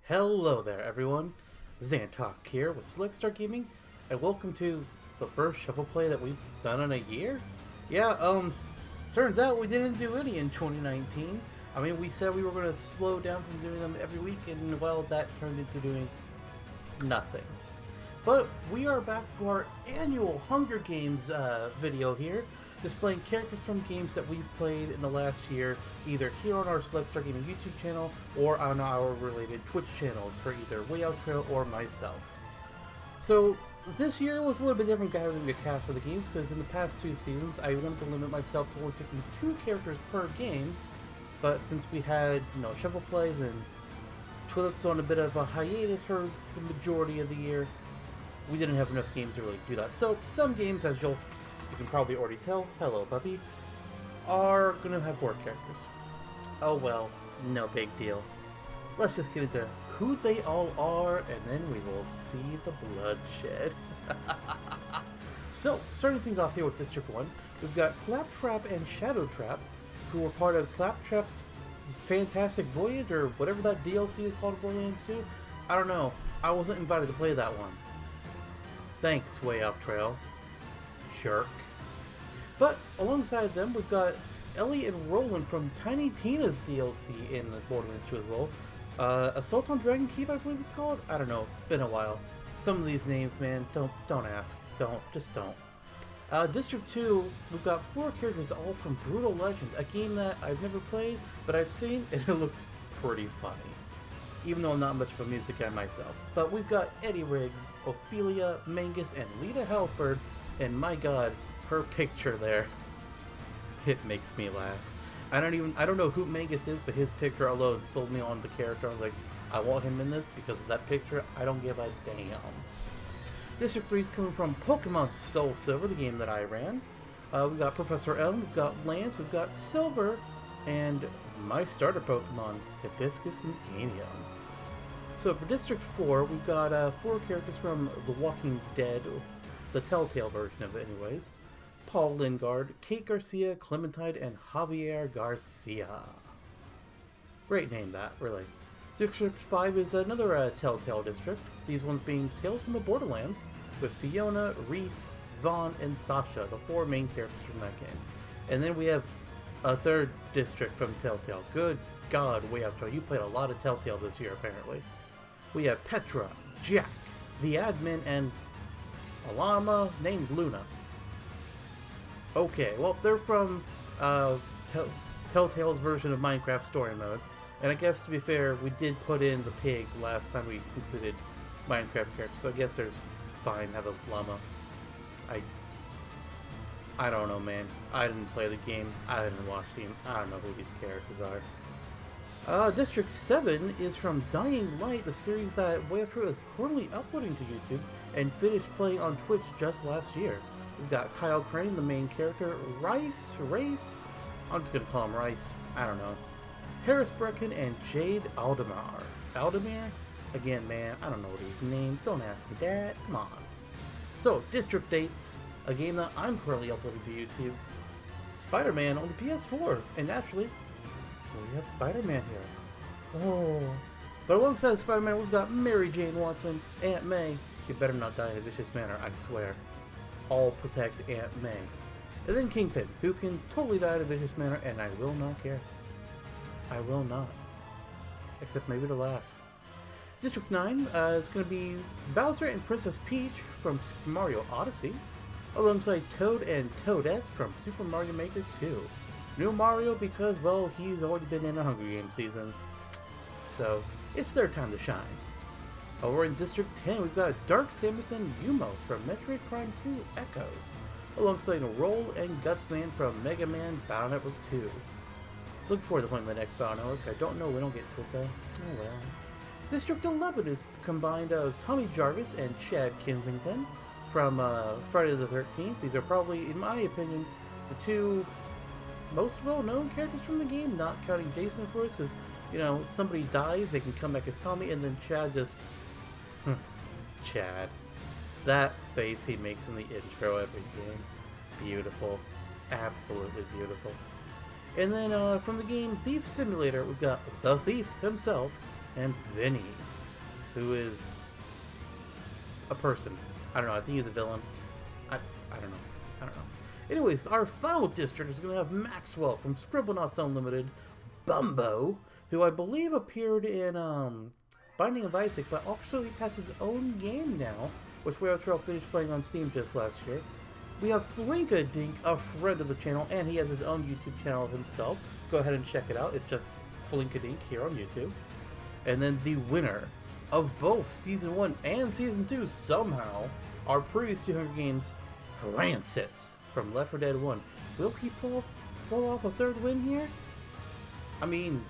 Hello there everyone, Zantok here with Select Star Gaming, and welcome to the first Shuffle Play that we've done in a year? Turns out we didn't do any in 2019. I mean, we said we were going to slow down from doing them every week, and well, that turned into doing nothing. But we are back for our annual Hunger Games video here, displaying characters from games that we've played in the last year, either here on our Select Star Gaming YouTube channel or on our related Twitch channels for either Way Out Trail or myself. So this year was a little bit different gathering the cast for the games, because in the past two seasons I wanted to limit myself to only picking 2 characters per game, but since we had, shuffle plays and Twilix was on a bit of a hiatus for the majority of the year, we didn't have enough games to really do that. So some games, as you can probably already tell, hello puppy, are going to have 4 characters. Oh well, no big deal. Let's just get into who they all are, and then we will see the bloodshed. So, starting things off here with District 1, we've got Claptrap and Shadowtrap, who were part of Claptrap's Fantastic Voyage, or whatever that DLC is called, Borderlands 2. I don't know. I wasn't invited to play that one. Thanks, Way Out Trail. Jerk. But alongside them, we've got Ellie and Roland from Tiny Tina's DLC in Borderlands 2 as well. Assault on Dragon Keep, I believe it's called? I don't know. Been a while. Some of these names, man, don't ask. Just don't. District 2, we've got 4 characters all from Brutal Legend, a game that I've never played, but I've seen, and it looks pretty funny. Even though I'm not much of a music guy myself. But we've got Eddie Riggs, Ophelia, Mangus, and Lita Halford, and my god, her picture there, it makes me laugh. I don't know who Mangus is, but his picture alone sold me on the character. I was like, I want him in this because of that picture. I don't give a damn. District 3 is coming from Pokemon Soul Silver, the game that I ran. We've got Professor Elm, we've got Lance, we've got Silver, and my starter Pokemon, Hibiscus and Meganium. So for District 4, we've got 4 characters from The Walking Dead, the Telltale version of it anyways. Paul Lingard, Kate Garcia, Clementine, and Javier Garcia. Great name, that, really. District 5 is another Telltale district, these ones being Tales from the Borderlands, with Fiona, Reese, Vaughn, and Sasha, the 4 main characters from that game. And then we have a 3rd district from Telltale. Good God, Way Out Trail, you played a lot of Telltale this year, apparently. We have Petra, Jack, the admin, and a llama named Luna. Okay, well, they're from Telltale's version of Minecraft Story Mode. And I guess, to be fair, we did put in the pig last time we completed Minecraft characters, so I guess there's fine, have a llama. I don't know, man. I didn't play the game. I didn't watch the game. I don't know who these characters are. District 7 is from Dying Light, the series that Way Out Trail is currently uploading to YouTube and finished playing on Twitch just last year. We've got Kyle Crane, the main character, Race, I'm just gonna call him Rice, I don't know. Harris Brecken and Jade Aldemar. Aldemir? Again, man, I don't know these names, don't ask me that, come on. So, District Dates, a game that I'm currently uploading to YouTube. Spider-Man on the PS4, and naturally, we have Spider-Man here. Oh. But alongside Spider-Man, we've got Mary Jane Watson, Aunt May. She better not die in a vicious manner, I swear. I'll protect Aunt May. And then Kingpin, who can totally die in a vicious manner, and I will not care. I will not. Except maybe to laugh. District 9 is going to be Bowser and Princess Peach from Super Mario Odyssey, alongside Toad and Toadette from Super Mario Maker 2. New Mario because, well, he's already been in a Hunger Games season. So, it's their time to shine. Over in District 10, we've got Dark Samus and Yumo from Metroid Prime 2 Echoes, alongside Roll and Gutsman from Mega Man Battle Network 2. Looking forward to playing the next Battle Network. I don't know, we don't get to it though. Oh well. District 11 is combined of Tommy Jarvis and Chad Kensington from Friday the 13th. These are probably, in my opinion, the 2 most well-known characters from the game, not counting Jason, of course, because, somebody dies, they can come back as Tommy, and then Chad just... Chad. That face he makes in the intro every game. Beautiful. Absolutely beautiful. And then from the game Thief Simulator, we've got the Thief himself and Vinny. who is a person. I don't know. I think he's a villain. I don't know. I don't know. Anyways, our final district is going to have Maxwell from Scribblenauts Unlimited, Bumbo, who I believe appeared in Binding of Isaac, but also he has his own game now, which we also finished playing on Steam just last year. We have Flinkadink, a friend of the channel, and he has his own YouTube channel himself. Go ahead and check it out. It's just Flinkadink here on YouTube. And then the winner of both Season 1 and Season 2, somehow, our previous 200 games, Francis from Left 4 Dead 1. Will he pull off a third win here? I mean,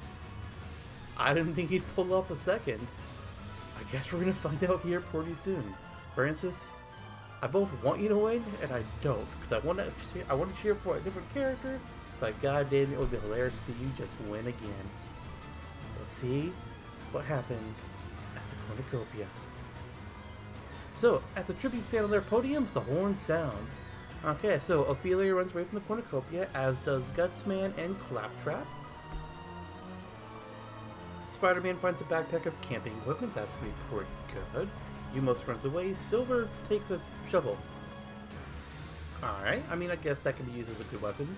I didn't think he'd pull off a second. I guess we're going to find out here pretty soon. Francis, I both want you to win, and I don't, because I want to cheer for a different character, but goddamn, it would be hilarious to see you just win again. Let's see what happens at the cornucopia. So, as a tribute stand on their podiums, the horn sounds. Okay, so Ophelia runs away from the cornucopia, as does Gutsman and Claptrap. Spider-Man finds a backpack of camping equipment. That's pretty good. Umos runs away. Silver takes a shovel. Alright, I mean, I guess that can be used as a good weapon.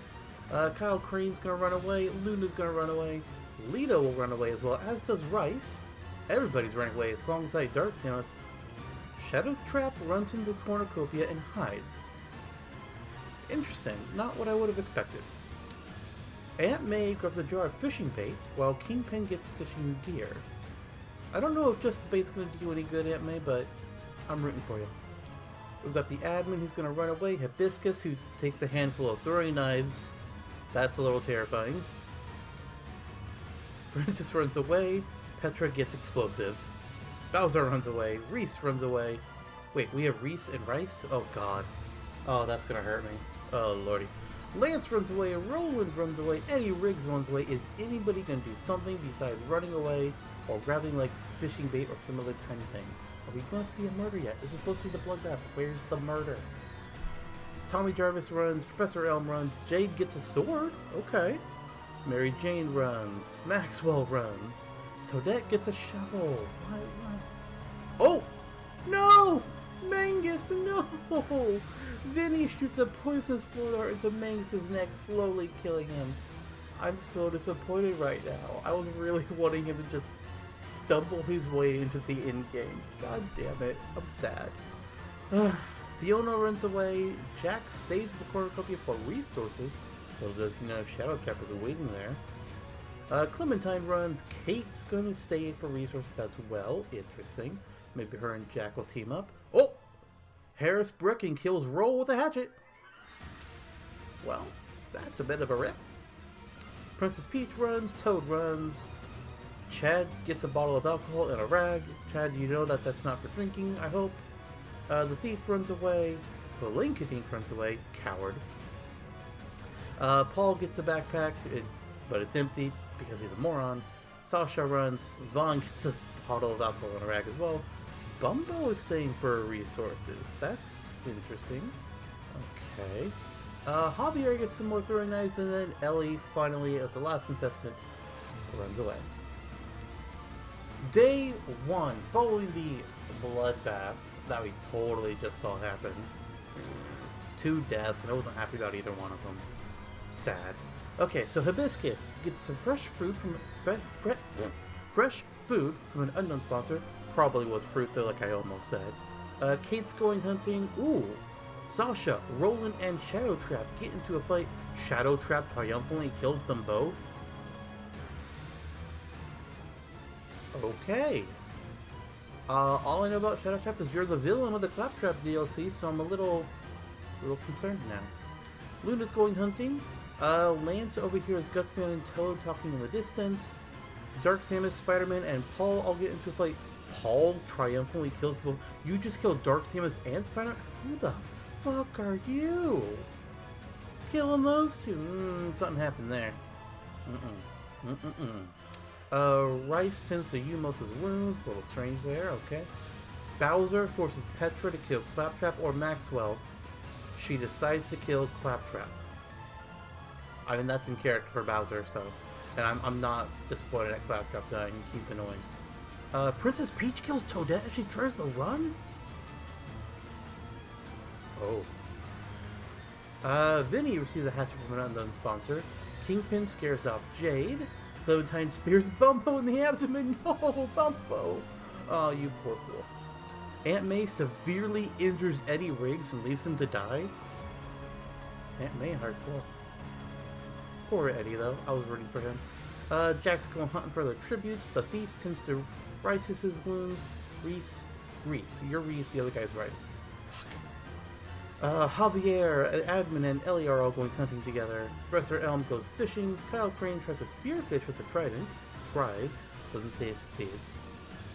Kyle Crane's gonna run away. Luna's gonna run away. Lito will run away as well, as does Rice. Everybody's running away alongside Dark Samus. Shadow Trap runs into the cornucopia and hides. Interesting. Not what I would have expected. Aunt May grabs a jar of fishing bait, while Kingpin gets fishing gear. I don't know if just the bait's going to do any good, Aunt May, but I'm rooting for you. We've got the admin who's going to run away, Hibiscus, who takes a handful of throwing knives. That's a little terrifying. Francis runs away, Petra gets explosives. Bowser runs away, Reese runs away. Wait, we have Reese and Rice? Oh god. Oh, that's going to hurt me. Oh lordy. Lance runs away, Roland runs away, Eddie Riggs runs away. Is anybody going to do something besides running away or grabbing like fishing bait or some other tiny thing? Are we going to see a murder yet? This is supposed to be the bloodbath. Where's the murder? Tommy Jarvis runs, Professor Elm runs, Jade gets a sword. Okay. Mary Jane runs, Maxwell runs, Toadette gets a shovel. What? Oh! No! Mangus, no! Vinny shoots a poisonous bullet dart into Mangus's neck, slowly killing him. I'm so disappointed right now. I was really wanting him to just stumble his way into the end game. God damn it. I'm sad. Fiona runs away. Jack stays in the cornucopia for resources. Little does he know Shadow Trap is waiting there. Clementine runs. Kate's going to stay for resources as well. Interesting. Maybe her and Jack will team up. Oh! Harris Bricking kills Roll with a hatchet. Well, that's a bit of a rip. Princess Peach runs. Toad runs. Chad gets a bottle of alcohol and a rag. Chad, you know that that's not for drinking, I hope. The thief runs away. Flinkadink runs away. Coward. Paul gets a backpack, but it's empty because he's a moron. Sasha runs. Vaughn gets a bottle of alcohol and a rag as well. Bumbo is staying for resources. That's interesting. Okay. Javier gets some more throwing knives, and then Ellie, finally, as the last contestant, runs away. Day 1, following the bloodbath that we totally just saw happen. 2 deaths, and I wasn't happy about either one of them. Sad. Okay, so Hibiscus gets some fresh food from an unknown sponsor. Probably was fruit though, like I almost said. Kate's going hunting. Ooh, Sasha, Roland, and Shadow Trap get into a fight. Shadow Trap triumphantly kills them both. Okay. All I know about Shadow Trap is you're the villain of the Claptrap DLC, so I'm a little concerned now. Luna's going hunting. Lance overhears Gutsman and Toad talking in the distance. Dark Samus, Spider-Man, and Paul all get into a fight. Paul triumphantly kills both. You just killed Dark Samus and Spider-Man? Who the fuck are you? Killing those two? Something happened there. Rice tends to Umos' wounds. A little strange there, okay. Bowser forces Petra to kill Claptrap or Maxwell. She decides to kill Claptrap. I mean, that's in character for Bowser, so... And I'm not disappointed at Claptrap dying. He's annoying. Princess Peach kills Toadette as she tries to run? Oh. Vinny receives a hatchet from an unknown sponsor. Kingpin scares off Jade. Clementine spears Bumpo in the abdomen. No, Bumpo! Oh, you poor fool. Aunt May severely injures Eddie Riggs and leaves him to die. Aunt May hardcore. Poor Eddie, though. I was rooting for him. Jack's going hunting for the tributes. The thief tends to Rice his wounds. Reese. You're Reese, the other guy's Rice. Fuck. Javier, Admin, and Ellie are all going hunting together. Professor Elm goes fishing. Kyle Crane tries to spearfish with a trident. Tries. Doesn't say it succeeds.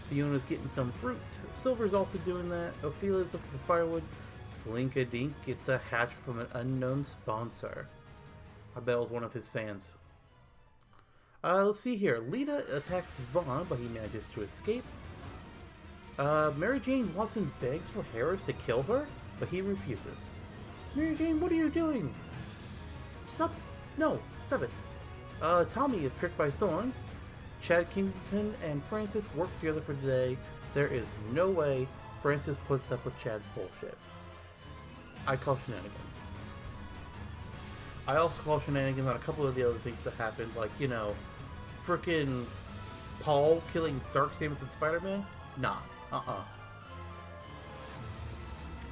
Fiona's getting some fruit. Silver's also doing that. Ophelia's looking for firewood. Flinkadink gets a hatch from an unknown sponsor. I bet it was one of his fans. Let's see here. Lita attacks Vaughn, but he manages to escape. Mary Jane Watson begs for Harris to kill her, but he refuses. Mary Jane, what are you doing? Stop. No, stop it. Tommy is tricked by thorns. Chad Kingston and Francis work together for today. There is no way Francis puts up with Chad's bullshit. I call shenanigans. I also call shenanigans on a couple of the other things that happened, like, you know, frickin' Paul killing Dark Samus and Spider-Man? Nah,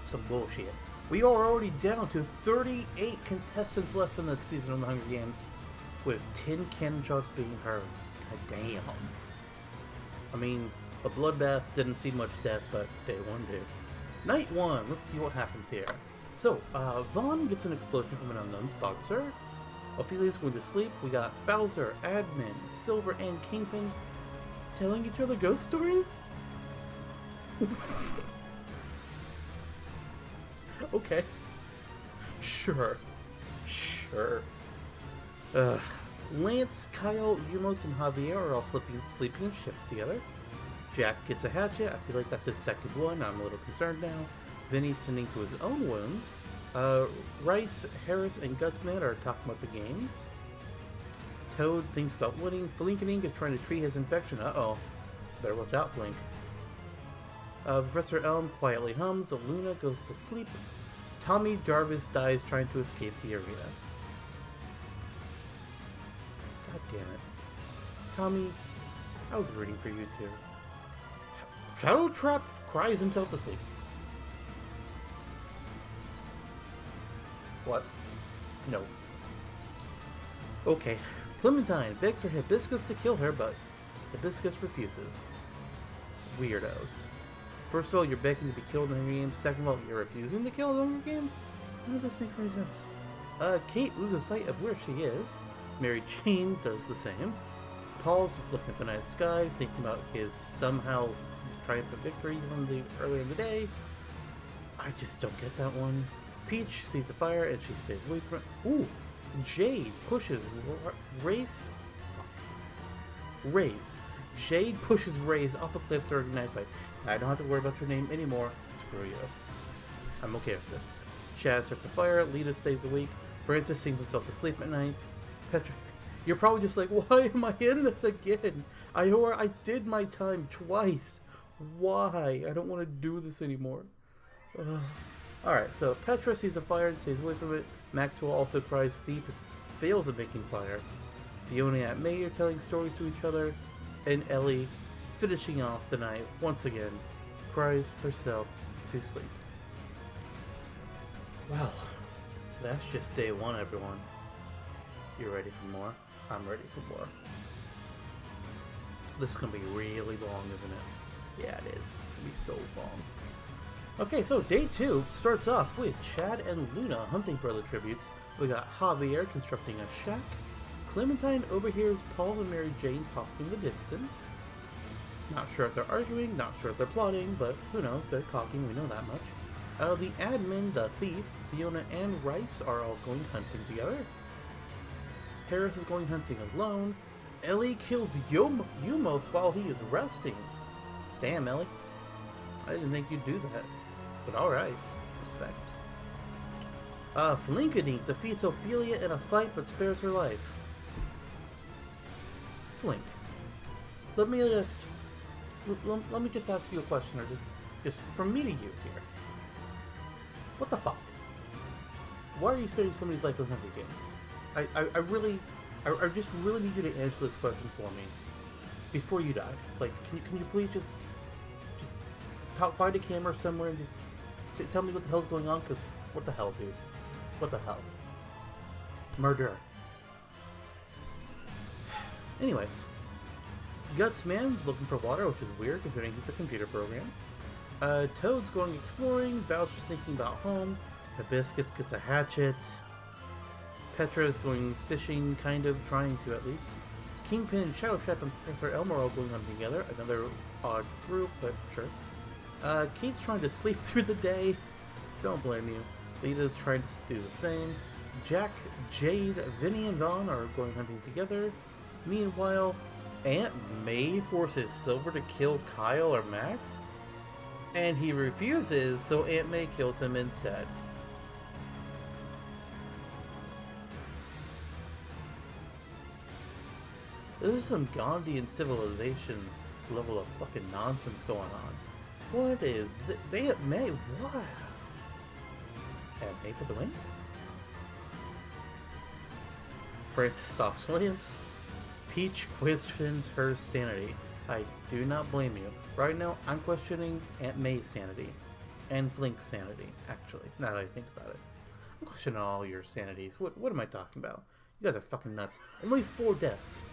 some bullshit. We are already down to 38 contestants left in this season of the Hunger Games, with 10 cannon shots being heard. God damn. I mean, the bloodbath didn't see much death, but day one did. Night one, let's see what happens here. So, Vaughn gets an explosion from an unknown sponsor. Ophelia's going to sleep. We got Bowser, Admin, Silver, and Kingpin telling each other ghost stories? Okay. Sure. Lance, Kyle, Yumos, and Javier are all sleeping in shifts together. Jack gets a hatchet. I feel like that's his second one. I'm a little concerned now. Vinny's tending to his own wounds. Rice, Harris, and Gutsman are talking about the games. Toad thinks about winning. Flinkadink is trying to treat his infection. Uh-oh. Better watch out, Flink. Professor Elm quietly hums. Luna goes to sleep. Tommy Jarvis dies trying to escape the arena. God damn it. Tommy, I was rooting for you too. Shadow Trap cries himself to sleep. What? No. Okay. Clementine begs for Hibiscus to kill her, but Hibiscus refuses. Weirdos. First of all, you're begging to be killed in the Hunger Games. Second of all, you're refusing to kill in the Hunger Games? None of this makes any sense. Kate loses sight of where she is. Mary Jane does the same. Paul's just looking at the night sky, thinking about his somehow triumphant victory from earlier in the day. I just don't get that one. Peach sees the fire and she stays away from it. Ooh! Jade pushes Jade pushes Ray's off a cliff during a night fight. I don't have to worry about your name anymore. Screw you. I'm okay with this. Chad starts a fire. Lita stays awake. Francis sings herself to sleep at night. Petra, you're probably just like, why am I in this again? I did my time twice. Why? I don't want to do this anymore. Alright, so Petra sees the fire and stays away from it. Maxwell also cries thief and fails at making fire. Fiona and May are telling stories to each other. And Ellie, finishing off the night once again, cries herself to sleep. Well, that's just day one, everyone. You ready for more? I'm ready for more. This is going to be really long, isn't it? Yeah, it is. It's going to be so long. Okay, so day two starts off with Chad and Luna hunting for other tributes. We got Javier constructing a shack. Clementine overhears Paul and Mary Jane talking in the distance. Not sure if they're arguing, not sure if they're plotting, but who knows, they're talking, we know that much. The admin, the thief, Fiona and Rice are all going hunting together. Harris is going hunting alone. Ellie kills Yumos while he is resting. Damn, Ellie. I didn't think you'd do that. But alright. Respect. Flinkadink defeats Ophelia in a fight but spares her life. Flink. Let me just let me just ask you a question, or just from me to you here. What the fuck? Why are you spending somebody's life with Hunger Games? I just really need you to answer this question for me before you die. Like, can you please just find a camera somewhere and just tell me what the hell's going on? Cause what the hell, dude? What the hell? Murder. Anyways, Gutsman's looking for water, which is weird considering he's a computer program. Toad's going exploring. Bowser's thinking about home. Hibiscus gets a hatchet. Petra's going fishing, kind of, trying to at least. Kingpin, Shadowtrap, and Professor Elmer all going on together. Another odd group, but sure. Kate's trying to sleep through the day. Don't blame you. Lita's trying to do the same. Jack, Jade, Vinny, and Vaughn are going hunting together. Meanwhile, Aunt May forces Silver to kill Kyle or Max, and he refuses, so Aunt May kills him instead. This is some Gandhian civilization level of fucking nonsense going on. What is Aunt May? What? Aunt May for the win? Francis stalks Lance. Peach questions her sanity. I do not blame you. Right now, I'm questioning Aunt May's sanity. And Flink's sanity, actually, now that I think about it. I'm questioning all your sanities. What am I talking about? You guys are fucking nuts. Only 4 deaths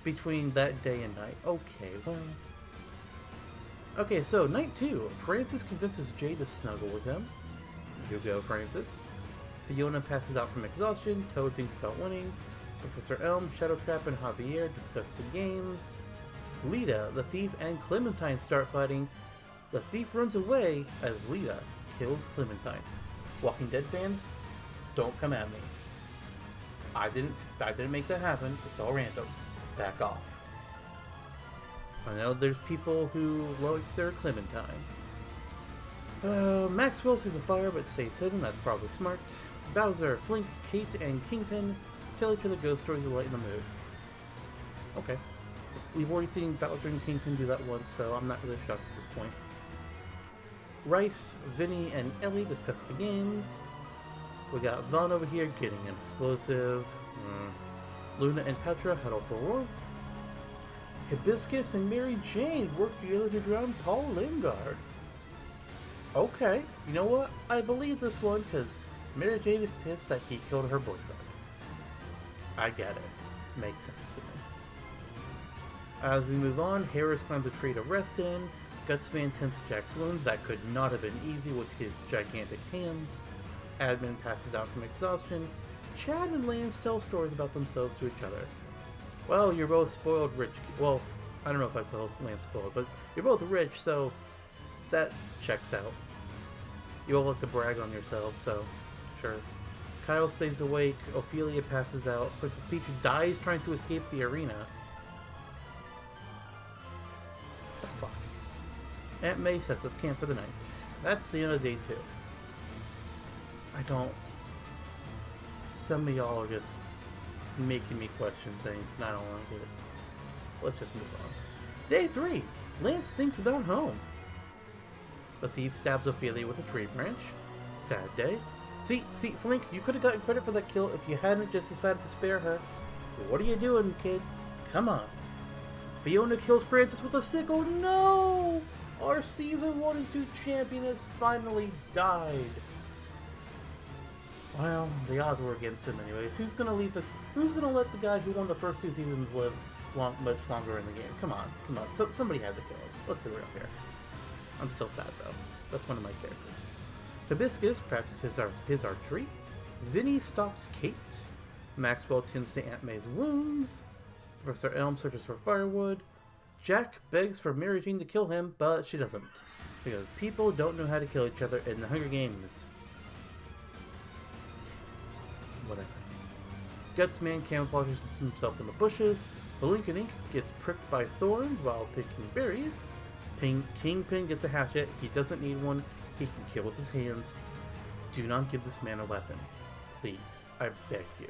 between that day and night. Okay, well... Okay, so, night 2. Francis convinces Jade to snuggle with him. You go, Francis. Fiona passes out from exhaustion. Toad thinks about winning. Professor Elm, Shadowtrap, and Javier discuss the games. Lita, the thief, and Clementine start fighting. The thief runs away as Lita kills Clementine. Walking Dead fans, don't come at me. I didn't make that happen. It's all random. Back off. I know there's people who like their Clementine. Maxwell sees a fire but stays hidden. That's probably smart. Bowser, Flink, Kate, and Kingpin tell each other ghost stories to lighten the mood. Okay. We've already seen Bowser and Kingpin do that once, so I'm not really shocked at this point. Rice, Vinny, and Ellie discuss the games. We got Vaughn over here getting an explosive. Luna and Petra huddle for warmth. Hibiscus and Mary Jane work together to drown Paul Lingard. Okay, you know what? I believe this one because Mary Jane is pissed that he killed her boyfriend. I get it. Makes sense to me. As we move on, Harris climbs a tree to rest in. Gutsman tends to Jack's wounds. That could not have been easy with his gigantic hands. Admin passes out from exhaustion. Chad and Lance tell stories about themselves to each other. Well, you're both spoiled rich. Well, I don't know if I call Lance spoiled, but you're both rich, so that checks out. You all like to brag on yourselves, so sure. Kyle stays awake. Ophelia passes out. Princess Peach dies trying to escape the arena. What the fuck? Aunt May sets up camp for the night. That's the end of day 2. I don't... Some of y'all are just making me question things, and I don't want to get it. Let's just move on. Day 3. Lance thinks about home. The thief stabs Ophelia with a tree branch. Sad day. See, Flink, you could have gotten credit for that kill if you hadn't just decided to spare her. What are you doing, kid? Come on. Fiona kills Francis with a sickle. No! Our Season 1 and 2 champion has finally died. Well, the odds were against him anyways. Who's gonna let the guy who won the first 2 seasons live much longer in the game? Come on. So, somebody had to kill him. Let's be real here. I'm still sad though. That's one of my characters. Hibiscus practices his archery. Vinny stalks Kate. Maxwell tends to Aunt May's wounds. Professor Elm searches for firewood. Jack begs for Mary Jane to kill him, but she doesn't. Because people don't know how to kill each other in the Hunger Games. Whatever. Gutsman camouflages himself in the bushes. Ink gets pricked by thorns while picking berries. Kingpin gets a hatchet. He doesn't need one. He can kill with his hands. Do not give this man a weapon. Please. I beg you.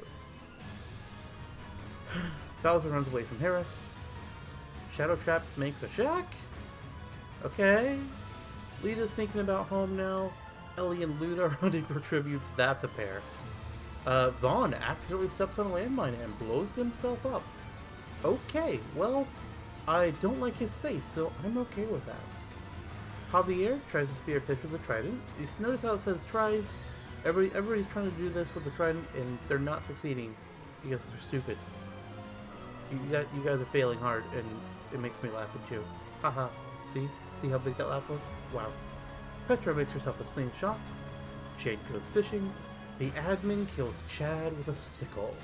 Bowser runs away from Harris. Shadowtrap makes a shack. Okay. Lita's thinking about home now. Ellie and Luna are hunting for tributes. That's a pair. Vaughn accidentally steps on a landmine and blows himself up. Okay, well, I don't like his face, so I'm okay with that. Javier tries to spearfish with a trident. You notice how it says tries? Everybody's trying to do this with the trident, and they're not succeeding because they're stupid. You guys are failing hard, and it makes me laugh at you. Haha. See how big that laugh was? Wow. Petra makes herself a slingshot. Jade goes fishing. The admin kills Chad with a sickle.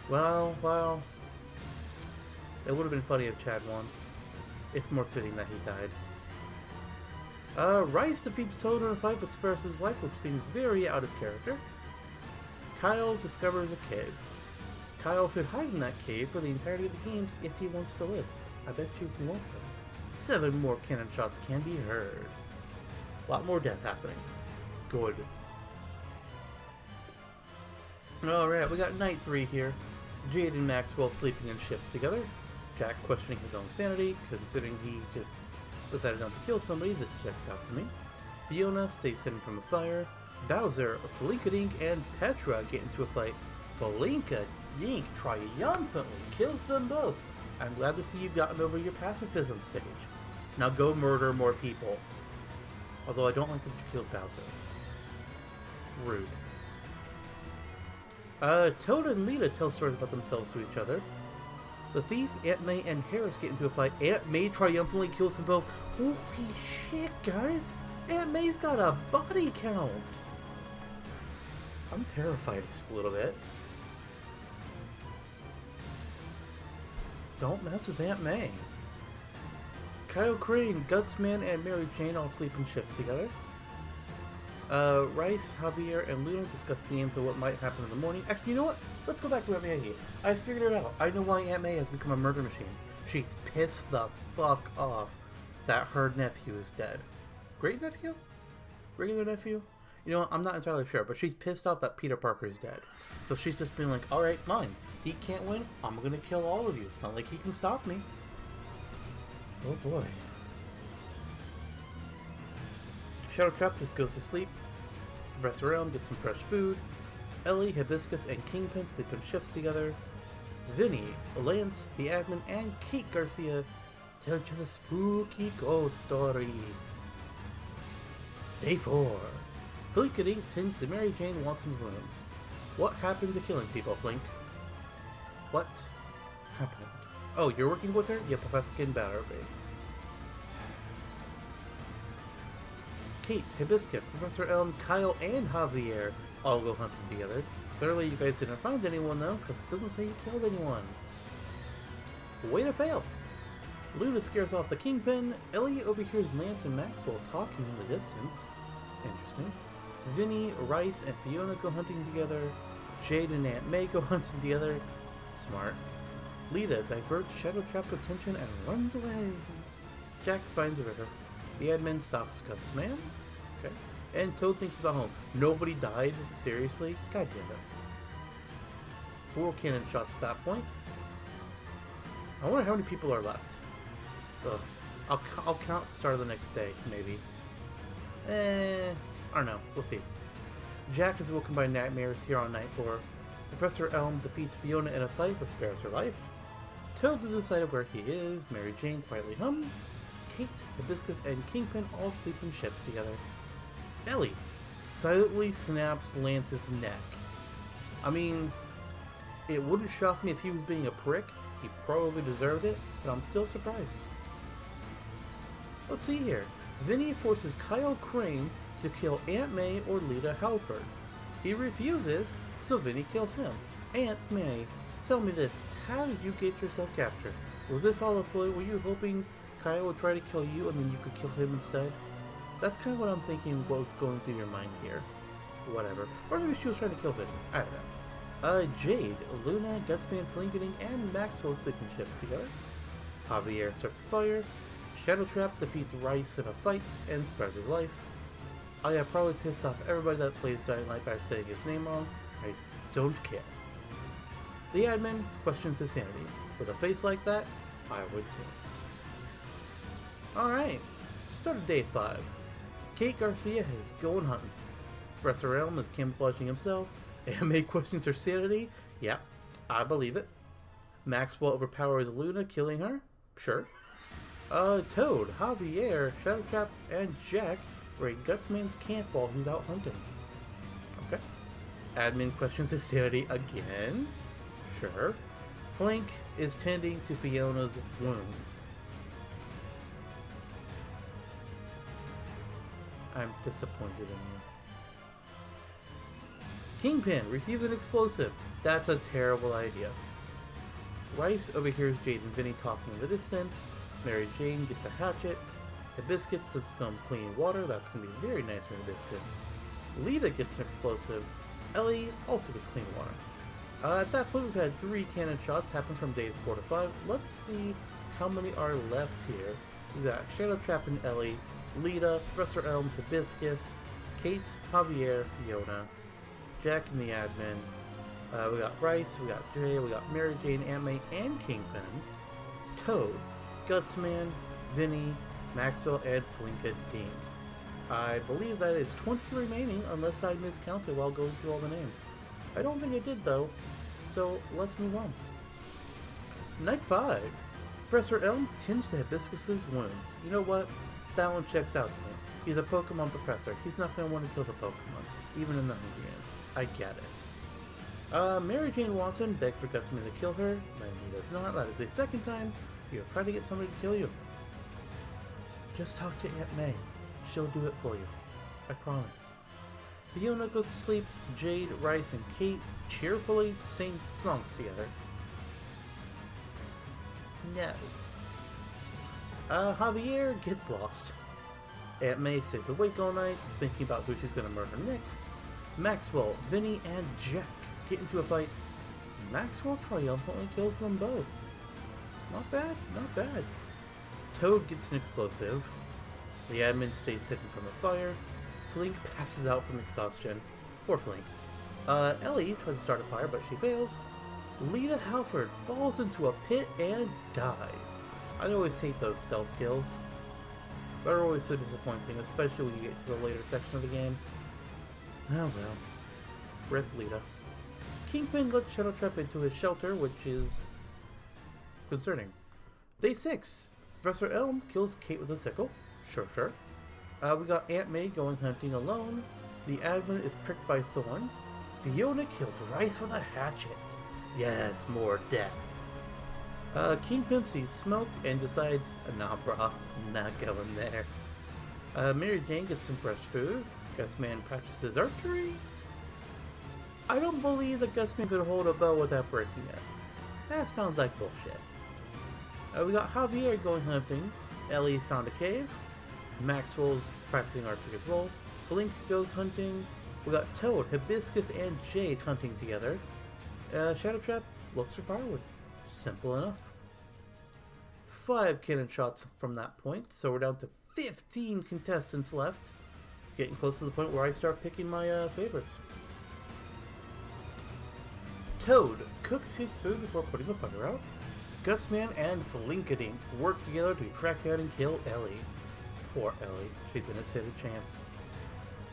Well. It would have been funny if Chad won. It's more fitting that he died. Rice defeats Toad in a fight but spares his life, which seems very out of character. Kyle discovers a cave. Kyle should hide in that cave for the entirety of the games if he wants to live. I bet you he won't though. 7 more cannon shots can be heard. A lot more death happening. Good. Alright, we got night 3 here. Jade and Maxwell sleeping in shifts together. Jack questioning his own sanity, considering he just decided not to kill somebody. This checks out to me. Fiona stays hidden from a fire. Bowser, Flinkadink, and Petra get into a fight. Flinkadink triumphantly kills them both. I'm glad to see you've gotten over your pacifism stage. Now go murder more people. Although I don't like that you killed Bowser. Rude. Toad and Lita tell stories about themselves to each other. The thief, Aunt May, and Harris get into a fight. Aunt May triumphantly kills them both. Holy shit, guys! Aunt May's got a body count! I'm terrified just a little bit. Don't mess with Aunt May. Kyle Crane, Gutsman, and Mary Jane all sleep in shifts together. Rice, Javier, and Luna discuss themes of what might happen in the morning. Actually, you know what? Let's go back to Aunt May. I figured it out. I know why Aunt May has become a murder machine. She's pissed the fuck off that her nephew is dead. Great nephew? Regular nephew? You know what? I'm not entirely sure, but she's pissed off that Peter Parker's dead. So she's just been like, alright, fine. He can't win. I'm gonna kill all of you. It's not like he can stop me. Oh boy. Shadow Trap just goes to sleep. Professor Elm gets some fresh food. Ellie, Hibiscus, and Kingpin sleep in shifts together. Vinny, Lance, the admin, and Kate Garcia tell each other spooky ghost stories. Day 4. Flinkadink tends to Mary Jane Watson's wounds. What happened to killing people, Flink? What happened? Oh, you're working with her? Yep, fucking better be. Kate, Hibiscus, Professor Elm, Kyle, and Javier all go hunting together. Clearly you guys didn't find anyone though, because it doesn't say you killed anyone. Way to fail! Luna scares off the Kingpin. Ellie overhears Lance and Maxwell talking in the distance. Interesting. Vinny, Rice, and Fiona go hunting together. Jade and Aunt May go hunting together. Smart. Lita diverts Shadow Trap attention and runs away. Jack finds a river. The admin stops Gutsman. Okay. And Toad thinks about home. Nobody died? Seriously? God damn it. 4 cannon shots at that point. I wonder how many people are left. Ugh. I'll count the start of the next day, maybe. I don't know. We'll see. Jack is woken by nightmares here on night 4. Professor Elm defeats Fiona in a fight but spares her life. Toad has decided where he is. Mary Jane quietly hums. Kate, Hibiscus, and Kingpin all sleep in shifts together. Ellie silently snaps Lance's neck. I mean, it wouldn't shock me if he was being a prick. He probably deserved it, but I'm still surprised. Let's see here. Vinny forces Kyle Crane to kill Aunt May or Lita Halford. He refuses, so Vinny kills him. Aunt May, tell me this, how did you get yourself captured? Was this all a ploy? Were you hoping Kyle would try to kill you and then you could kill him instead? That's kind of what I'm thinking was going through your mind here. Whatever. Or maybe she was trying to kill Vinny. I don't know. Jade, Luna, Gutsman, Flinkadink, and Maxwell sleep in shifts together. Javier starts the fire. Shadow Trap defeats Rice in a fight and spares his life. I have probably pissed off everybody that plays Dying Light by saying his name wrong. I don't care. The admin questions his sanity. With a face like that, I would too. Alright. Start of day 5. Kate Garcia is going hunting. Professor Elm is camouflaging himself. May questions her sanity. Yeah, I believe it. Maxwell overpowers Luna, killing her. Sure. Toad, Javier, Shadowtrap, and Jack raid Gutsman's camp while he's out hunting. Okay. Admin questions his sanity again. Sure. Flink is tending to Fiona's wounds. I'm disappointed in you. Kingpin receives an explosive. That's a terrible idea. Rice overhears Jade and Vinny talking in the distance. Mary Jane gets a hatchet. Hibiscus has some clean water. That's going to be very nice for Hibiscus. Lita gets an explosive. Ellie also gets clean water. At that point, we've had 3 cannon shots happen from days 4 to 5. Let's see how many are left here. We've got Shadowtrap and Ellie, Lita, Professor Elm, Hibiscus, Kate, Javier, Fiona, Jack and the admin. We got Rice, we got Jay, we got Mary Jane, Aunt May, and Kingpin, Toad, Gutsman, Vinny, Maxwell, and Flinka Dink. I believe that is 20 remaining unless I miscounted while going through all the names. I don't think I did though, so let's move on. Night 5. Professor Elm tends to Hibiscus's wounds. You know what? That one checks out to me. He's a Pokemon professor. He's not going to want to kill the Pokemon, even in the Hunger Games. I get it. Mary Jane Watson begs for Gutsman to kill her, and he does not. That is the second time you have tried to get somebody to kill you. Just talk to Aunt May. She'll do it for you. I promise. Fiona goes to sleep. Jade, Rice, and Kate cheerfully sing songs together. No. Javier gets lost. Aunt May stays awake all night, thinking about who she's going to murder next. Maxwell, Vinny, and Jack get into a fight. Maxwell triumphantly kills them both. Not bad, not bad. Toad gets an explosive. The admin stays hidden from the fire. Flink passes out from exhaustion. Poor Flink. Ellie tries to start a fire, but she fails. Lita Halford falls into a pit and dies. I always hate those self-kills. They're always so disappointing, especially when you get to the later section of the game. Oh well. Rip Lita. Kingpin lets Shadowtrap into his shelter, which is concerning. Day 6. Professor Elm kills Kate with a sickle. Sure. We got Aunt May going hunting alone. The admin is pricked by thorns. Fiona kills Rice with a hatchet. Yes, more death. Kingpin sees smoke and decides, nah brah, not going there. Mary Jane gets some fresh food. Gutsman practices archery. I don't believe that Gutsman could hold a bow without breaking it. That sounds like bullshit. We got Javier going hunting. Ellie found a cave. Maxwell's practicing archery as well. Flink goes hunting. We got Toad, Hibiscus, and Jade hunting together. Shadowtrap looks for firewood. Simple enough. 5 cannon shots from that point, so we're down to 15 contestants left. Getting close to the point where I start picking my favorites. Toad cooks his food before putting the fire out. Gutsman and Flinkadink work together to track down and kill Ellie. Poor Ellie, she didn't stand a chance.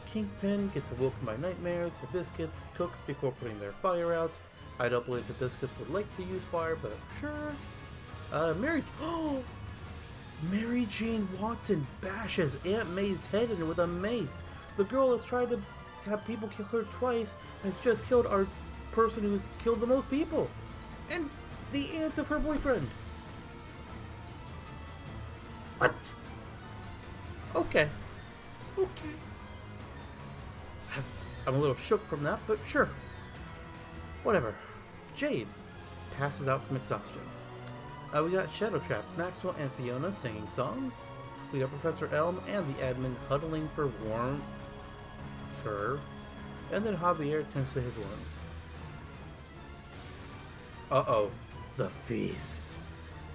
Kingpin gets awoken by nightmares. Hibiscus cooks before putting their fire out. I don't believe Hibiscus would like to use fire, but sure. Mary Jane Watson bashes Aunt May's head in with a mace. The girl that's tried to have people kill her twice has just killed our person who's killed the most people. And the aunt of her boyfriend. What? Okay. I'm a little shook from that, but sure. Whatever. Jade passes out from exhaustion. We got Shadowtrap, Maxwell, and Fiona singing songs. We got Professor Elm and the admin huddling for warmth. Sure. And then Javier tends to his wounds. Uh-oh. The feast.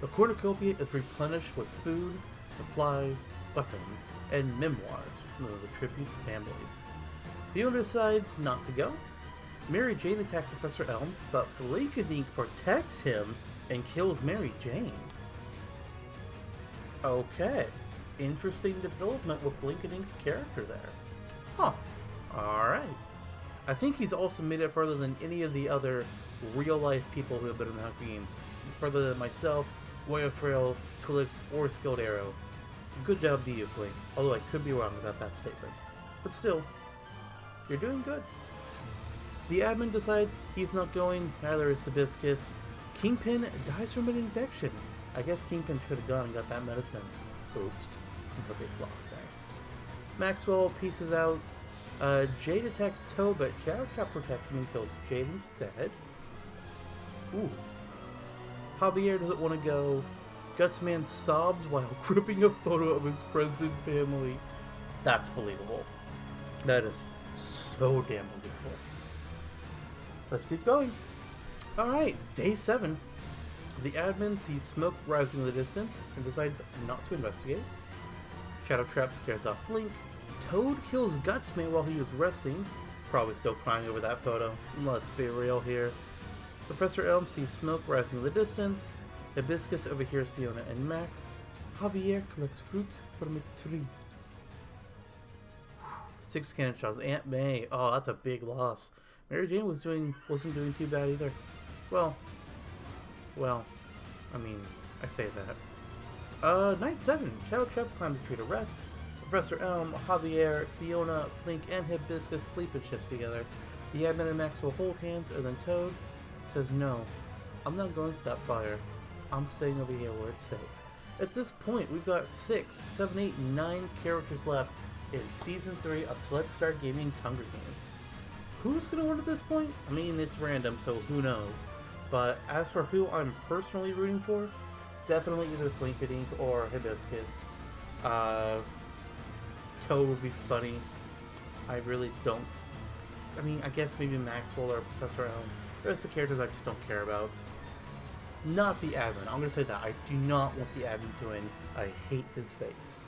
The cornucopia is replenished with food, supplies, weapons, and memoirs from the tributes' families. Fiona decides not to go. Mary Jane attacks Professor Elm, but Flinkadink protects him and kills Mary Jane. Okay. interesting development with Linkenink's character there. Huh. Alright. I think he's also made it further than any of the other real-life people who have been in the Hunger Games. Further than myself, Way of Trail, Twilix, or Skilled Arrow. Good job to you, Flink. Although I could be wrong about that statement. But still, you're doing good. The admin decides he's not going, neither is Hibiscus. Kingpin dies from an infection. I guess Kingpin should have gone and got that medicine. Oops. Took a big loss there. Maxwell pieces out. Jade attacks Toe, but Shadow Trap protects him and kills Jade instead. Ooh. Javier doesn't want to go. Gutsman sobs while gripping a photo of his friends and family. That's believable. That is so damn believable. Let's keep going. Alright, day 7. The admin sees smoke rising in the distance and decides not to investigate. Shadow Trap scares off Flink. Toad kills Gutsman while he was resting. Probably still crying over that photo. Let's be real here. Professor Elm sees smoke rising in the distance. Hibiscus overhears Fiona and Max. Javier collects fruit from a tree. 6 cannon shots. Aunt May. Oh, that's a big loss. Mary Jane wasn't doing too bad either. Well, I mean, I say that. Night 7. Shadow Trap climbs a tree to rest. Professor Elm, Javier, Fiona, Flink, and Hibiscus sleep in shifts together. The admin and Max will hold hands, and then Toad says, "No, I'm not going to that fire. I'm staying over here where it's safe." At this point, we've got 6, 7, 8, 9 characters left in Season 3 of Select Star Gaming's Hunger Games. Who's going to win at this point? I mean, it's random, so who knows. But as for who I'm personally rooting for, definitely either Flinkenink or Hibiscus. Toad would be funny. I really don't... I mean, I guess maybe Maxwell or Professor Elm. The rest of the characters I just don't care about. Not the admin. I'm going to say that. I do not want the admin to win. I hate his face.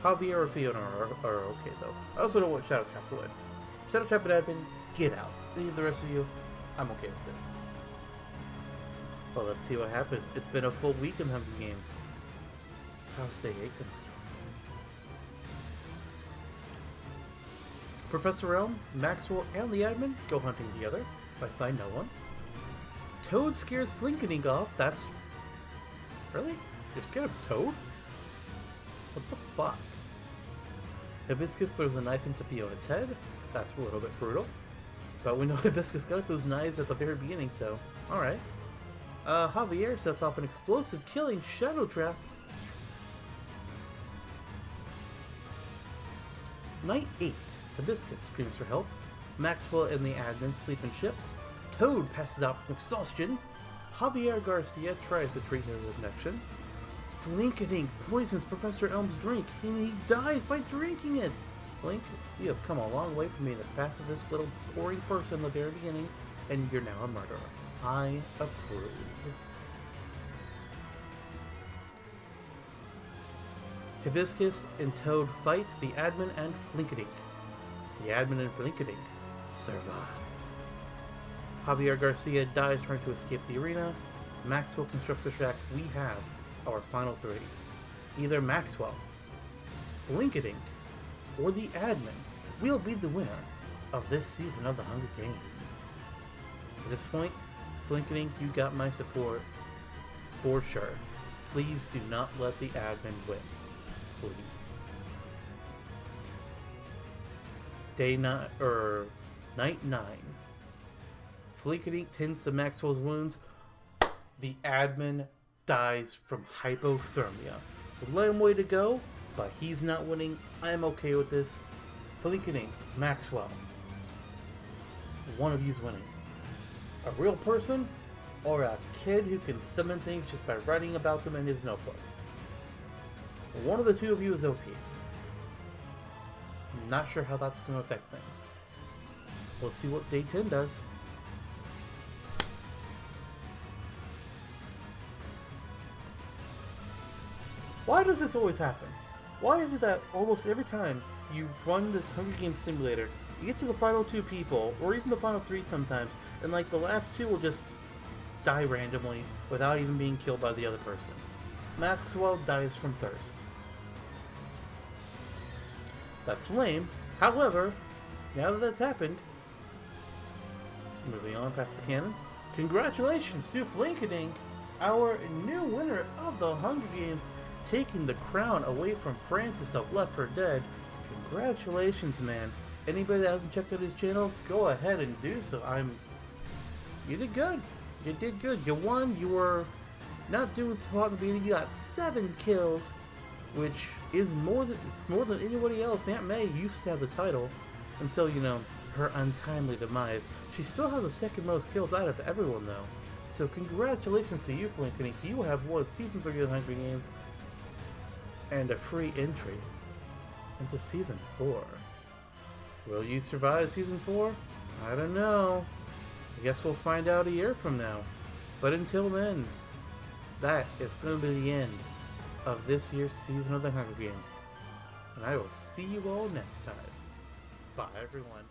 Javier or Fiona are okay, though. I also don't want Shadow Trap to win. Shadow Trap and admin, get out. Any of the rest of you, I'm okay with it. Well, let's see what happens. It's been a full week in Hunger Games. How's day 8 going to start? Professor Elm, Maxwell, and the admin go hunting together, but find no one. Toad scares Flinkenink off. That's... Really? You're scared of Toad? What the fuck? Hibiscus throws a knife into Fiona's head. That's a little bit brutal. But we know Hibiscus got those knives at the very beginning, so... Alright. Javier sets off an explosive killing Shadow Trap. Night 8. Hibiscus screams for help. Maxwell and the admin sleep in shifts. Toad passes out from exhaustion. Javier Garcia tries to treat his infection. Flinkenink poisons Professor Elm's drink, and he dies by drinking it. Flink, you have come a long way from being a pacifist little boring person in the very beginning, and you're now a murderer. I approve. Hibiscus and Toad fight the admin and Flinkenink. The admin and Flinkenink survive. Javier Garcia dies trying to escape the arena. Maxwell constructs a shack. We have our final 3. Either Maxwell, Flinkenink, or the admin will be the winner of this season of the Hunger Games. At this point, Flinkenink, you got my support for sure. Please do not let the admin win. Please. Night 9. Flinkenink tends to Maxwell's wounds. The admin dies from hypothermia. Lame way to go, but he's not winning. I'm okay with this. Flinkenink, Maxwell. One of you's winning. A real person, or a kid who can summon things just by writing about them in his notebook. One of the two of you is OP. I'm not sure how that's going to affect things. Let's see what day 10 does. Why does this always happen? Why is it that almost every time you run this Hunger Games simulator, you get to the final 2 people, or even the final 3 sometimes, and like the last 2 will just die randomly without even being killed by the other person? Maxwell dies from thirst. That's lame. However, now that that's happened, moving on past the cannons, congratulations to Flinkadink, our new winner of the Hunger Games, taking the crown away from Francis of Left 4 Dead. Congratulations, man. Anybody that hasn't checked out his channel, go ahead and do so. You did good. You did good. You won. You were not doing so hot in the beginning. You got 7 kills, which is more than anybody else. Aunt May used to have the title until, you know, her untimely demise. She still has the second most kills out of everyone, though. So congratulations to you, Flinkadink. You have won Season 3 of the Hunger Games and a free entry into Season 4. Will you survive Season 4? I don't know. I guess we'll find out a year from now. But until then, that is going to be the end of this year's season of the Hunger Games. And I will see you all next time. Bye, everyone.